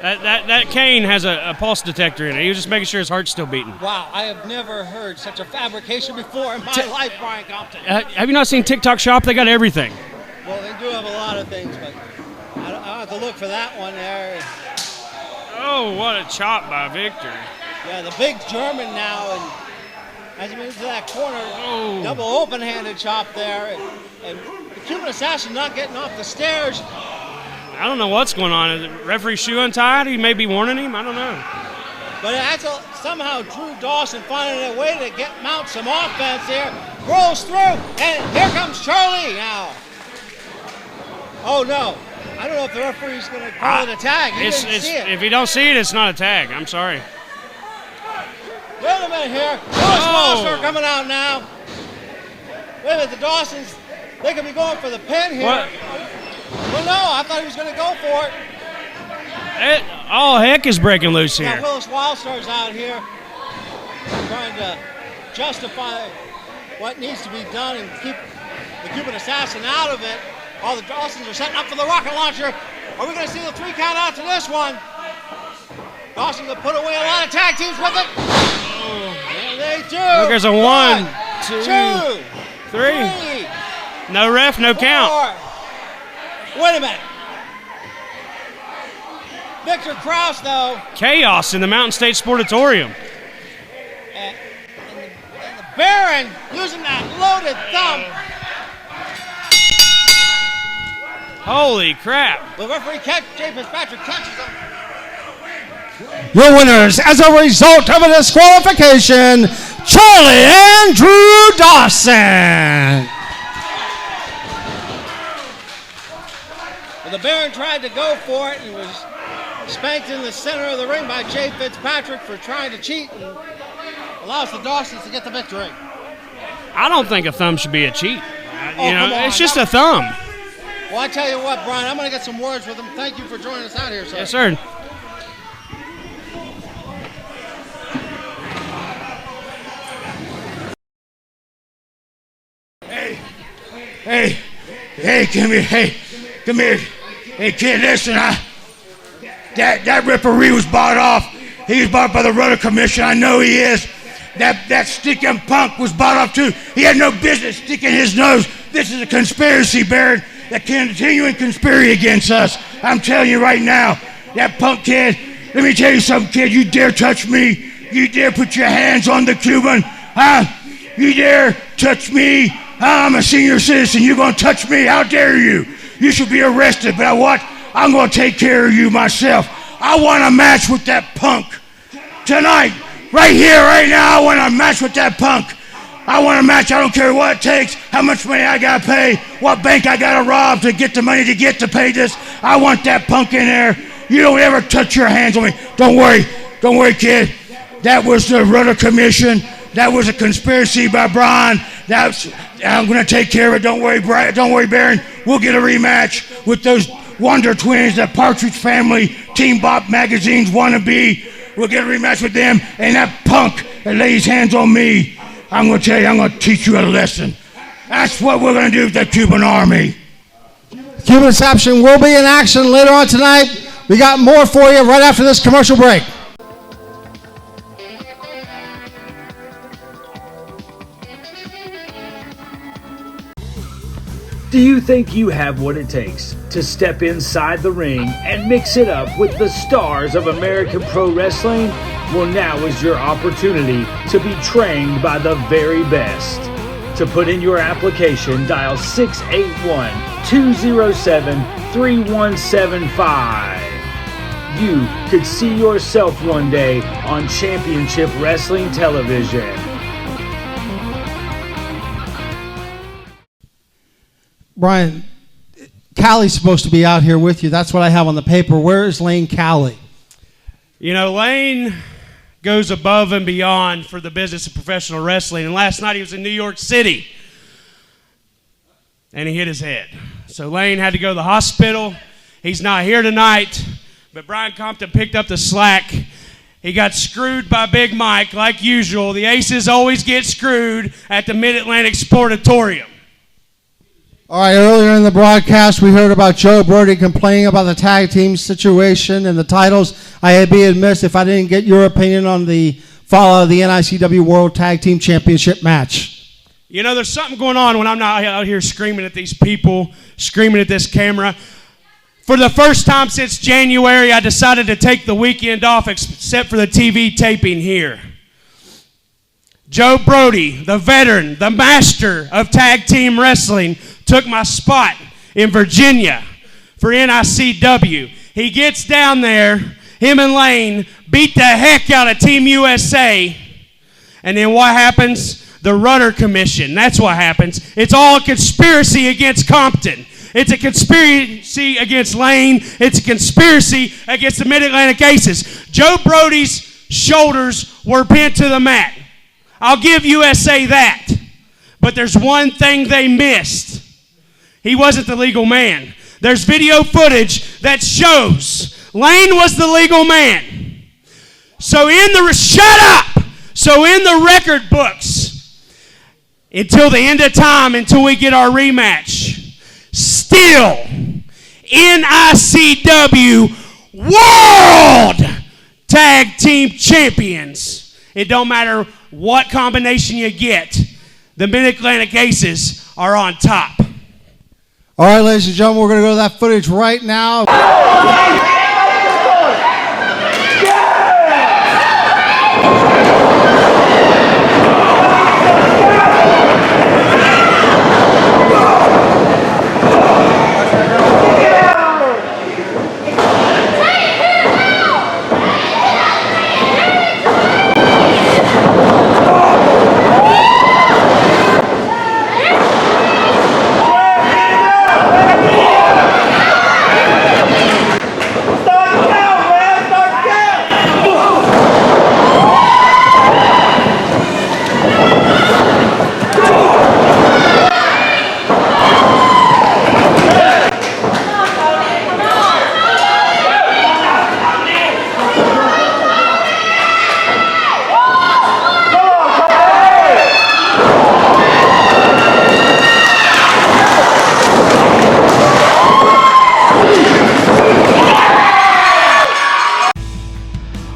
That cane has a pulse detector in it. He was just making sure his heart's still beating. Wow, I have never heard such a fabrication before in my life, Brian Compton. Have you not seen TikTok Shop? They got everything. Well, they do have a lot of things, but I'll have to look for that one there. Oh, what a chop by Victor. Yeah, the big German now, and as he moves to that corner, double open-handed chop there, and the Cuban Assassin not getting off the stairs. I don't know what's going on. Is the referee's shoe untied? He may be warning him. I don't know. But somehow Drew Dawson finding a way to mount some offense here. Rolls through, and here comes Charlie now. Oh, no. I don't know if the referee's going to call it a tag. He didn't see it. If you don't see it, it's not a tag. I'm sorry. Wait a minute here. Lewis Monster coming out now. Wait a minute, the Dawsons, they could be going for the pin here. What? Well, no, I thought he was going to go for it. All heck is breaking loose here. Now Willis Wildstar's out here trying to justify what needs to be done and keep the Cuban assassin out of it. All the Dawsons are setting up for the rocket launcher. Are we going to see the 3 count out to this one? Dawson will put away a lot of tag teams with it. And they do. Look, there's a 1, 2, 3. No ref, no count. 4. Wait a minute. Victor Krause, though. Chaos in the Mountain State Sportatorium. And the Baron using that loaded thumb. Holy crap. The referee, Jay Fitzpatrick, catches him. Your winners, as a result of a disqualification, Charlie Andrew Dawson. Well, the Baron tried to go for it and was spanked in the center of the ring by Jay Fitzpatrick for trying to cheat and allows the Dawsons to get the victory. I don't think a thumb should be a cheat. Come on. It's just a thumb. Well, I tell you what, Brian, I'm going to get some words with him. Thank you for joining us out here, sir. Yes, sir. Hey, come here. Hey, kid, listen, that referee was bought off. He was bought by the Rudder Commission. I know he is. That sticking punk was bought off too. He had no business sticking his nose. This is a conspiracy, Baron. A continuing conspiracy against us. I'm telling you right now, that punk kid, let me tell you something, kid. You dare touch me? You dare put your hands on the Cuban? Huh? You dare touch me? I'm a senior citizen. You're going to touch me? How dare you? You should be arrested. But what? I'm going to take care of you myself. I want a match with that punk. Tonight, right here, right now, I want a match with that punk. I want a match. I don't care what it takes, how much money I got to pay, what bank I got to rob to get the money to pay this. I want that punk in there. You don't ever touch your hands on me. Don't worry, kid. That was the Rudder Commission. That was a conspiracy by Brian. I'm going to take care of it. Don't worry, Baron. We'll get a rematch with those Wonder Twins, that Partridge Family, Teen Bop magazines wannabe. We'll get a rematch with them. And that punk that lays hands on me, I'm going to tell you, I'm going to teach you a lesson. That's what we're going to do with the Cuban Army. Cuban Assassin will be in action later on tonight. We got more for you right after this commercial break. Do you think you have what it takes to step inside the ring and mix it up with the stars of American Pro Wrestling? Well, now is your opportunity to be trained by the very best. To put in your application, dial 681-207-3175. You could see yourself one day on Championship Wrestling Television. Brian, Callie's supposed to be out here with you. That's what I have on the paper. Where is Lane Callie? You know, Lane goes above and beyond for the business of professional wrestling. And last night he was in New York City. And he hit his head. So Lane had to go to the hospital. He's not here tonight. But Brian Compton picked up the slack. He got screwed by Big Mike like usual. The Aces always get screwed at the Mid-Atlantic Sportatorium. All right, earlier in the broadcast, we heard about Joe Brody complaining about the tag team situation and the titles. I'd be amiss if I didn't get your opinion on the fallout of the NICW World Tag Team Championship match. You know, there's something going on when I'm not out here screaming at these people, screaming at this camera. For the first time since January, I decided to take the weekend off except for the TV taping here. Joe Brody, the veteran, the master of tag team wrestling, took my spot in Virginia for NICW. He gets down there, him and Lane beat the heck out of Team USA, and then what happens? The Rudder Commission. That's what happens. It's all a conspiracy against Compton. It's a conspiracy against Lane. It's a conspiracy against the Mid-Atlantic Aces. Joe Brody's shoulders were bent to the mat. I'll give USA that. But there's one thing they missed. He wasn't the legal man. There's video footage that shows Lane was the legal man. So in the record books, until the end of time, until we get our rematch, still NICW World Tag Team Champions. It don't matter what combination you get. The Mid-Atlantic Aces are on top. All right, ladies and gentlemen, we're going to go to that footage right now.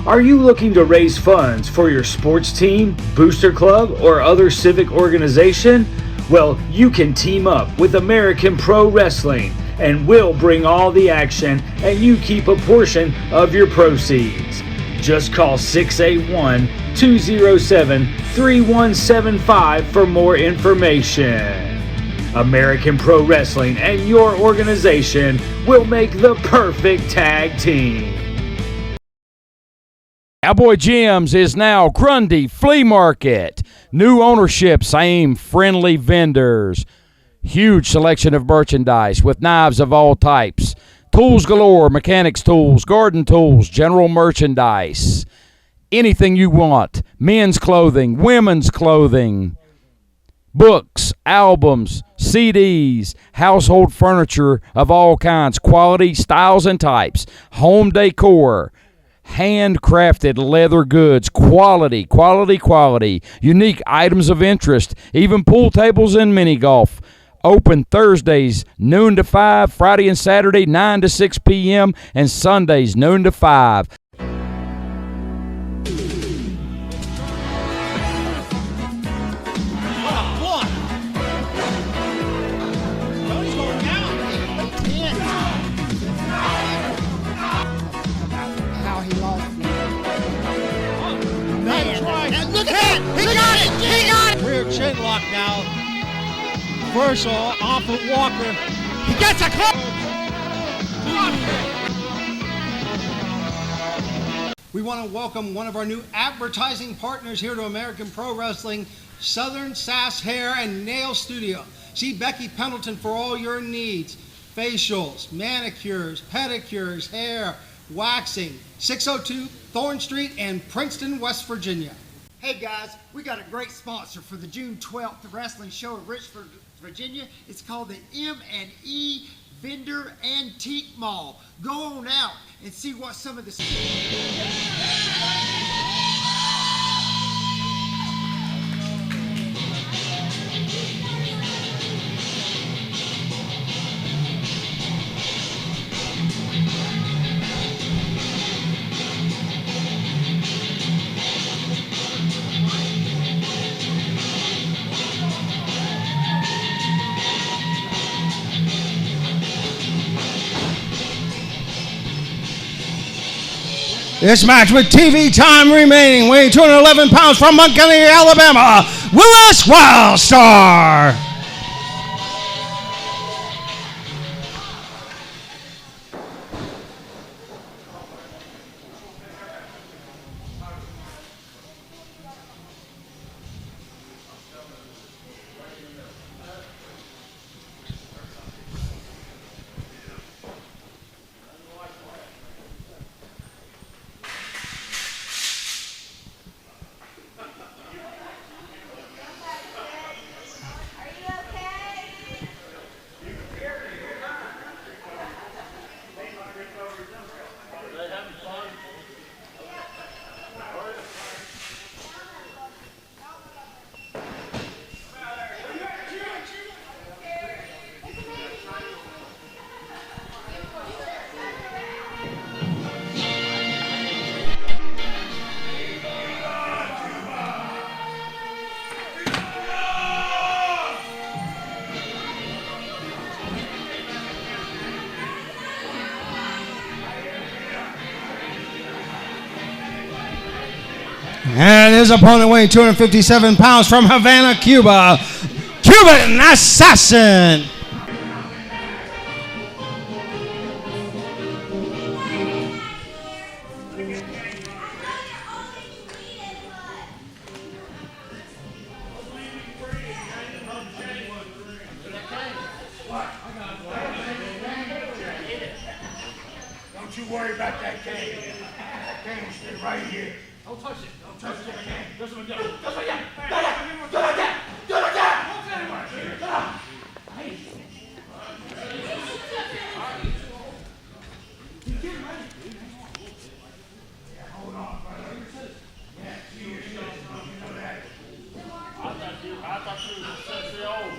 Are you looking to raise funds for your sports team, booster club, or other civic organization? Well, you can team up with American Pro Wrestling and we'll bring all the action and you keep a portion of your proceeds. Just call 681-207-3175 for more information. American Pro Wrestling and your organization will make the perfect tag team. Cowboy Jim's is now Grundy Flea Market. New ownership, same friendly vendors. Huge selection of merchandise with knives of all types. Tools galore, mechanics tools, garden tools, general merchandise. Anything you want. Men's clothing, women's clothing. Books, albums, CDs, household furniture of all kinds. Quality, styles, and types. Home decor. Handcrafted leather goods, quality, unique items of interest, even pool tables and mini golf. Open Thursdays, noon to 5, Friday and Saturday, 9 to 6 p.m., and Sundays, noon to 5. Rear chin lock now. Reversal off of Walker. He gets a close. We want to welcome one of our new advertising partners here to American Pro Wrestling, Southern Sass Hair and Nail Studio. See Becky Pendleton for all your needs. Facials, manicures, pedicures, hair, waxing. 602 Thorn Street in Princeton, West Virginia. Hey guys, we got a great sponsor for the June 12th wrestling show in Richford, Virginia. It's called the M&E Vendor Antique Mall. Go on out and see what some of the... This match with TV time remaining, weighing 211 pounds from Montgomery, Alabama, Willis Wildstar. And his opponent weighing 257 pounds from Havana, Cuba, Cuban Assassin. Don't you worry about that cane. That cane will stay right here. Don't touch it. Don't touch that cane. Just like that. Just like that. Do like that. Do like that. Hold on, brother. Yeah, you know that. I thought you were so old.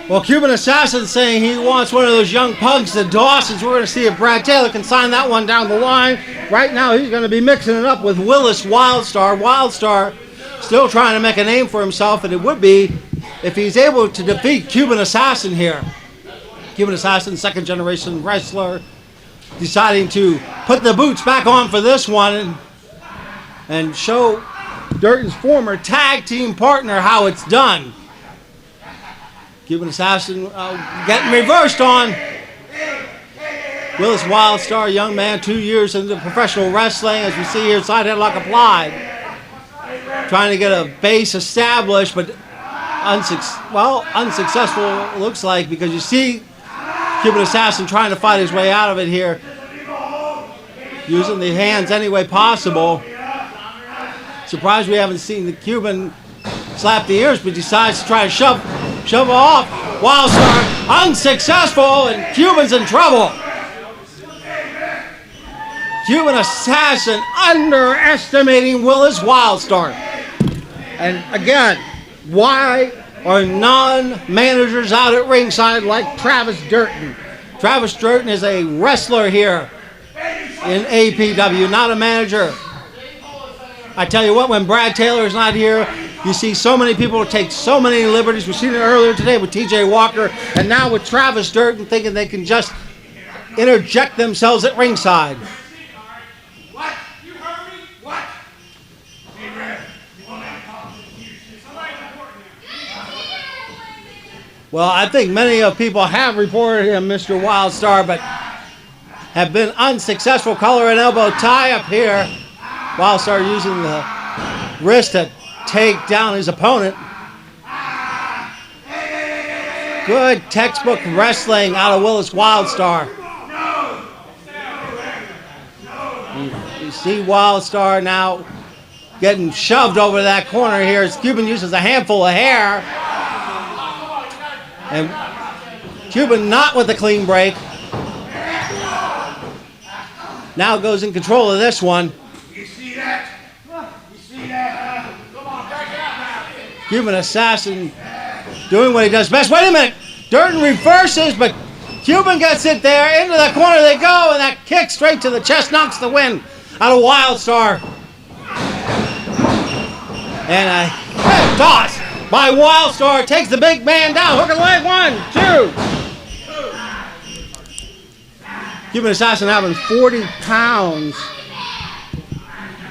Well, Cuban Assassin saying he wants one of those young pugs to Dawson's. We're going to see if Brad Taylor can sign that one down the line. Right now, he's going to be mixing it up with Willis Wildstar. Wildstar still trying to make a name for himself, and it would be if he's able to defeat Cuban Assassin here. Cuban Assassin, second-generation wrestler, deciding to put the boots back on for this one and show Durton's former tag team partner how it's done. Cuban Assassin getting reversed on. Willis Wildstar, young man, 2 years into professional wrestling. As we see here, side headlock applied. Trying to get a base established, but unsuccessful, it looks like, because you see Cuban Assassin trying to fight his way out of it here. Using the hands any way possible. Surprised we haven't seen the Cuban slap the ears, but decides to try to shove off. Wildstar unsuccessful, and Cuban's in trouble. Cuban Assassin underestimating Willis Wildstar. And again, why are non-managers out at ringside like Travis Durton? Travis Durton is a wrestler here in APW, not a manager. I tell you what, when Brad Taylor is not here, you see so many people take so many liberties. We've seen it earlier today with TJ Walker, and now with Travis Durton thinking they can just interject themselves at ringside. What? You heard me? What? Hey, Red, you want to talk to somebody important here? Well, I think many of people have reported him, Mr. Wildstar, but have been unsuccessful. Collar and elbow tie up here. Wildstar using the wrist to take down his opponent. Good textbook wrestling out of Willis Wildstar. You see Wildstar now getting shoved over that corner here as Cuban uses a handful of hair. And Cuban not with a clean break. Now goes in control of this one. You see that? You see that? Come on, break it out now. Cuban Assassin doing what he does best. Wait a minute. Durton reverses, but Cuban gets it there. Into the corner they go, and that kick straight to the chest knocks the wind out of Wildstar. And a head toss by Wildstar takes the big man down. Hook and leg, 1, 2. Cuban Assassin having 40 pounds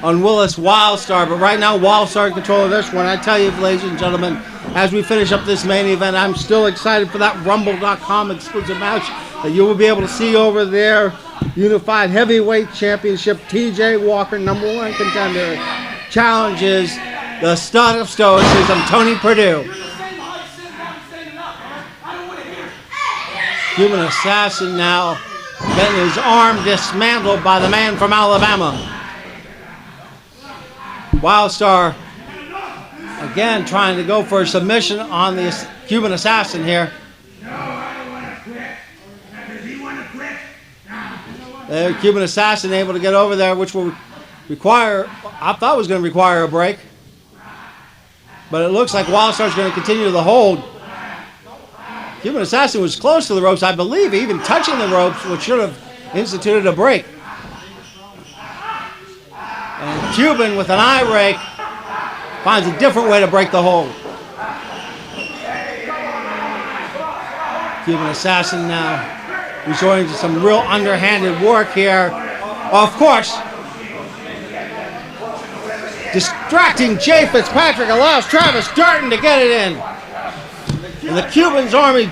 on Willis Wildstar, but right now Wildstar in control of this one. I tell you, ladies and gentlemen, as we finish up this main event, I'm still excited for that Rumble.com exclusive match that you will be able to see over there. Unified Heavyweight Championship, TJ Walker, #1 contender, challenges the stud of stoicism, Tony Purdue. Cuban Assassin now getting his arm dismantled by the man from Alabama. Wildstar again trying to go for a submission on the Cuban Assassin here. No, I don't want to quit. Does he want to quit? The Cuban Assassin able to get over there, which will require, I thought was going to require a break. But it looks like Wildstar's going to continue the hold. Cuban Assassin was close to the ropes, I believe, even touching the ropes, which should have instituted a break. And Cuban with an eye rake finds a different way to break the hold. Cuban Assassin now resorting to some real underhanded work here. Of course, distracting Jay Fitzpatrick allows Travis Durden to get it in. And the Cubans Army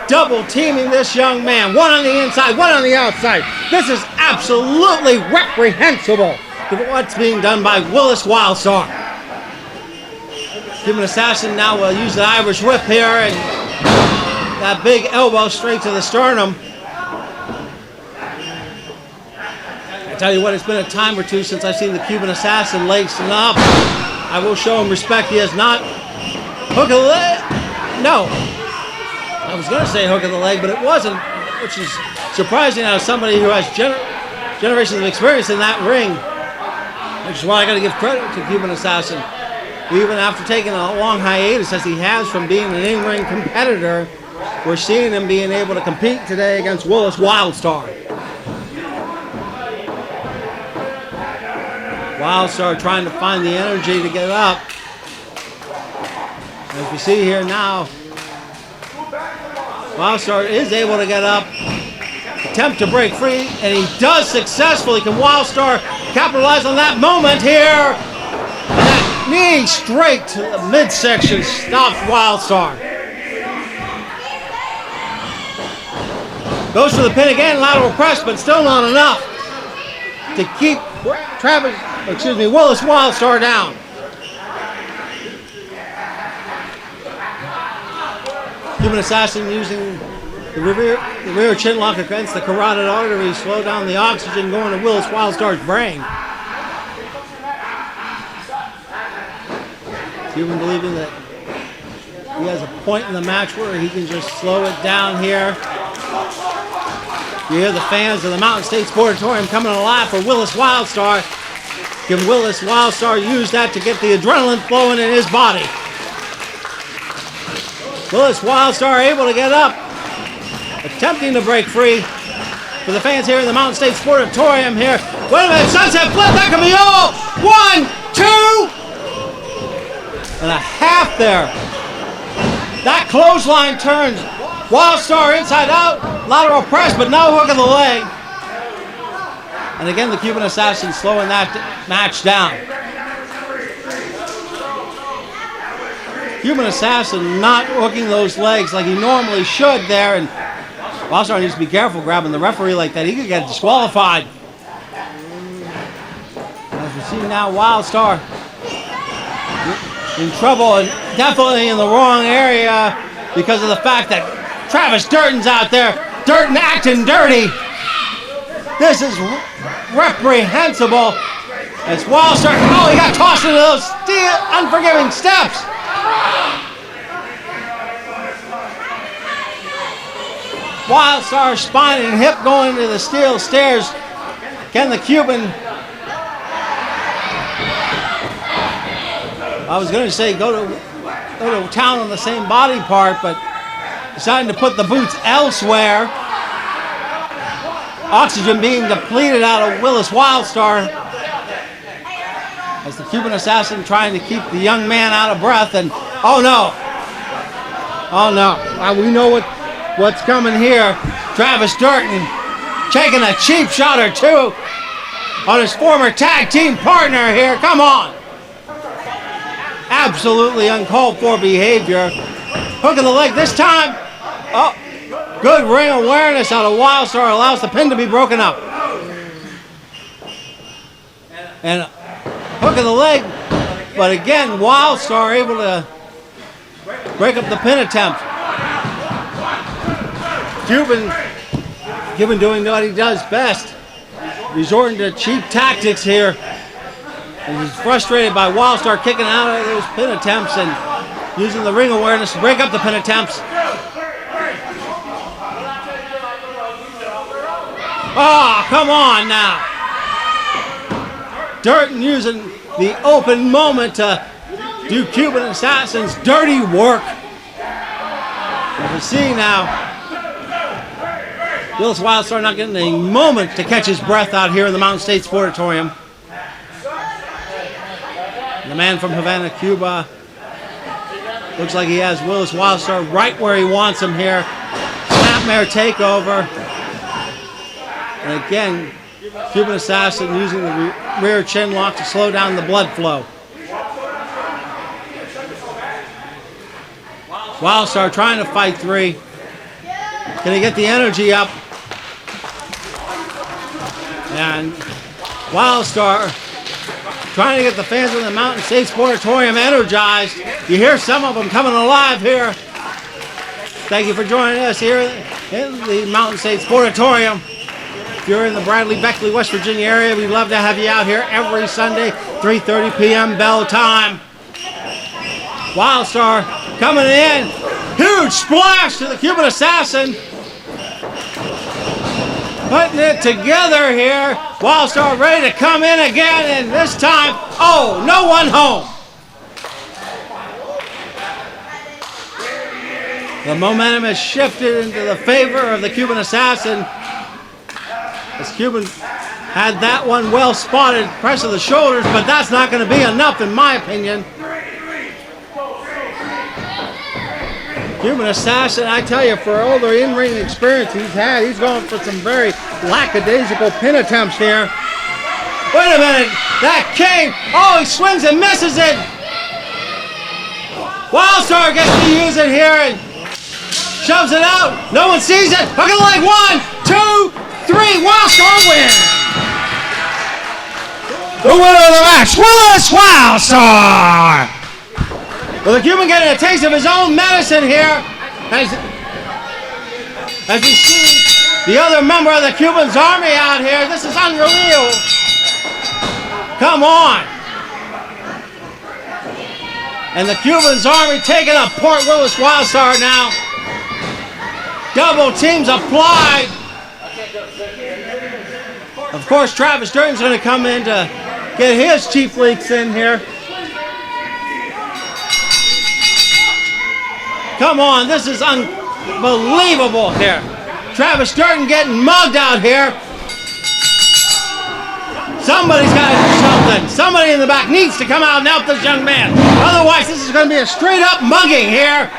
double teaming this young man. One on the inside, one on the outside. This is absolutely reprehensible to what's being done by Willis Wildstar. Cuban Assassin now will use the Irish whip here and that big elbow straight to the sternum. I tell you what, it's been a time or two since I've seen the Cuban Assassin lacing up. I will show him respect. He has not hook of the leg. No. I was going to say hook of the leg, but it wasn't, which is surprising out of somebody who has generations of experience in that ring, which is why I got to give credit to Cuban Assassin. Even after taking a long hiatus as he has from being an in-ring competitor, we're seeing him being able to compete today against Willis Wildstar. Wildstar trying to find the energy to get up. As we see here now, Wildstar is able to get up, attempt to break free, and he does successfully. Can Wildstar capitalize on that moment here? And that knee straight to the midsection stops Wildstar. Goes for the pin again, lateral press, but still not enough to keep Willis Wildstar down. Cuban Assassin using the rear chin lock against the carotid artery, slow down the oxygen going to Willis Wildstar's brain. Cuban believing that he has a point in the match where he can just slow it down here. You hear the fans of the Mountain State Sportatorium coming alive for Willis Wildstar. Can Willis Wildstar use that to get the adrenaline flowing in his body? Willis Wildstar able to get up, attempting to break free. For the fans here in the Mountain State Sportatorium here. Wait a minute, sunset flip, that could be all. 1, 2, and a half there. That clothesline turns Wildstar inside out, lateral press, but no hook of the leg. And again, the Cuban Assassin slowing that match down. Cuban Assassin not hooking those legs like he normally should there, and Wildstar needs to be careful grabbing the referee like that. He could get disqualified. As we see now, Wildstar in trouble and definitely in the wrong area because of the fact that Travis Durden's out there. Durden acting dirty. This is reprehensible. As Wildstar, he got tossed into those unforgiving steps. Wildstar spine and hip going into the steel stairs. Can the Cuban, I was going to say go to town on the same body part, but deciding to put the boots elsewhere. Oxygen being depleted out of Willis Wildstar as the Cuban Assassin trying to keep the young man out of breath. And oh no, we know what's coming here. Travis Durden taking a cheap shot or two on his former tag team partner here. Come on. Absolutely uncalled for behavior. Hook of the leg this time. Oh, good ring awareness out of Wildstar allows the pin to be broken up. And hook of the leg, but again, Wildstar able to break up the pin attempt. Cuban doing what he does best, resorting to cheap tactics here. And he's frustrated by Wildstar kicking out of those pin attempts and using the ring awareness to break up the pin attempts. Oh, come on now. Durden using the open moment to do Cuban Assassin's dirty work. As we see now, Willis Wildstar not getting a moment to catch his breath out here in the Mountain State Sportatorium. The man from Havana, Cuba, looks like he has Willis Wildstar right where he wants him here. nightmare takeover. And again, Cuban Assassin using the rear chin lock to slow down the blood flow. Wildstar trying to fight three. Can he get the energy up? And Wildstar trying to get the fans of the Mountain State Sportatorium energized. You hear some of them coming alive here. Thank you for joining us here in the Mountain State Sportatorium. If you're in the Bradley, Beckley, West Virginia area, we'd love to have you out here every Sunday, 3:30 p.m. bell time. Wildstar coming in. Huge splash to the Cuban Assassin. Putting it together here. Wildstar ready to come in again, and this time, oh, no one home. The momentum has shifted into the favor of the Cuban Assassin. As Cuban had that one well spotted, press of the shoulders, but that's not going to be enough in my opinion. Cuban Assassin, I tell you, for all the in-ring experience he's had, he's going for some very lackadaisical pin attempts here. Wait a minute, that came, oh, he swings and misses it. Wildstar gets to use it here and shoves it out. No one sees it. Hook of the leg, 1, 2, 3. Wildstar wins. The winner of the match, Willis Wildstar. Well, the Cuban getting a taste of his own medicine here as we see the other member of the Cuban's army out here. This is unreal. Come on. And the Cuban's army taking up Port Willis Wildstar now. Double teams applied. Of course, Travis Durden's going to come in to get his Chief Leaks in here. Come on, this is unbelievable here. Travis Durden getting mugged out here. Somebody's got to do something. Somebody in the back needs to come out and help this young man. Otherwise, this is going to be a straight up mugging here.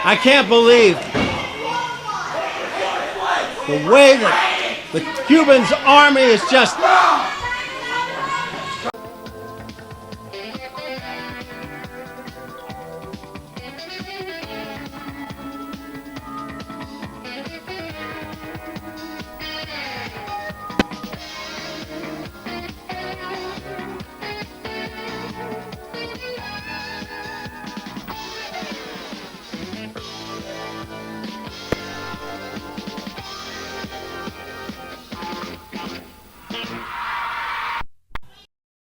I can't believe the way that the Cuban's army is just